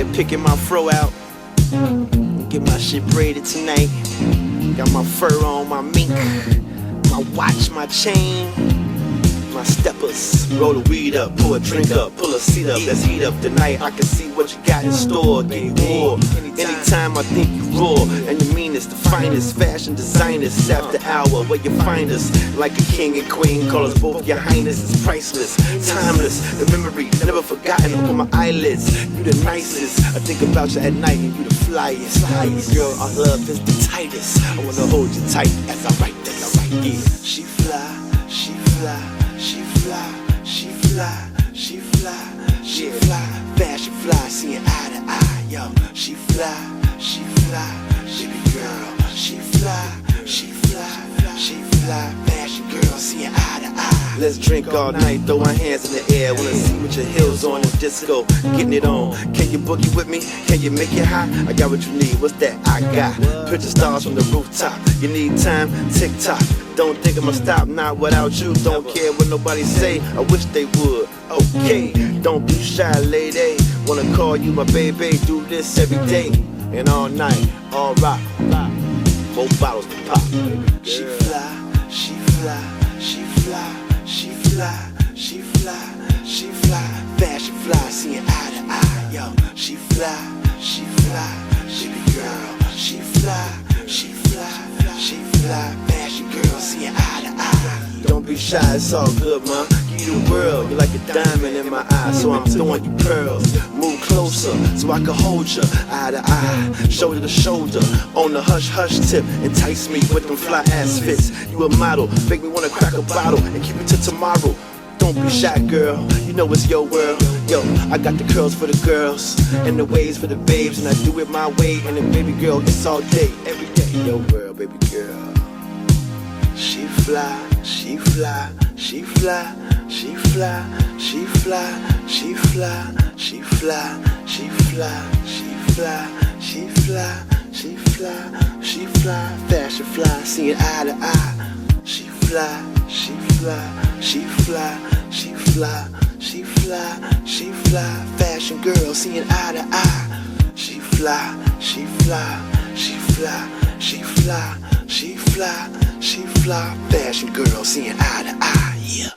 here picking my fro out. Get my shit braided tonight. Got my fur on, my mink, my watch, my chain, my steppers. Roll the weed up, pour a drink up, pull a seat up, let's heat up the night. I can see what you got in store, get raw. Anytime I think you raw, and you mean it's the finest fashion designers. After hour, where you find us, like a king and queen, call us both your highness. It's priceless, timeless, the memory never forgotten. Open my eyelids, you the nicest. I think about you at night and you the flyest. Girl, our love is the tightest. I wanna hold you tight as I write this. Yeah. She fly, she fly, she fly, she fly, she fly, she fly, fashion fly, seeing eye to eye, yo. She fly, she fly, she be girl. She fly, she fly, she fly, fashion girl, seeing eye to eye. Let's drink all night, throw our hands in the air. Wanna see with your heels on in disco, getting it on. Can you boogie with me? Can you make it hot? I got what you need, what's that I got? Picture stars from the rooftop. You need time? Tick tock. Don't think I'ma stop, not without you. Don't care what nobody say, I wish they would. Okay, don't be shy, lady. Wanna call you my baby, do this every day and all night, all rock. More bottles to pop. She fly, she fly, she fly, she fly, she fly, she fly, fashion fly, seeing eye to eye, yo. She fly, she fly, she be girl. She fly, she fly, she fly, fashion girl, seeing eye to eye. Don't be shy, it's all good, man. Give you the world, you're like a diamond in my eye, so I'm throwing you pearls. Move closer, so I can hold you, eye to eye, shoulder to shoulder, on the hush hush tip. Entice me with them fly ass fits. You a model, make me wanna crack a bottle and keep it till tomorrow. Don't be shy, girl, you know it's your world. Yo, I got the curls for the girls, and the waves for the babes, and I do it my way, and then baby girl, it's all day, every day. Your world, baby girl. She fly, she fly, she fly, she fly, she fly, she fly, she fly, she fly, she fly, she fly, she fly, she fly, fashion fly, seeing eye to eye. She fly, she fly, she fly, she fly, she fly, she fly, fashion girl, seeing eye to eye. She fly, she fly, she fly, she fly, she fly, she fly, fashion girl, seeing eye to eye, yeah.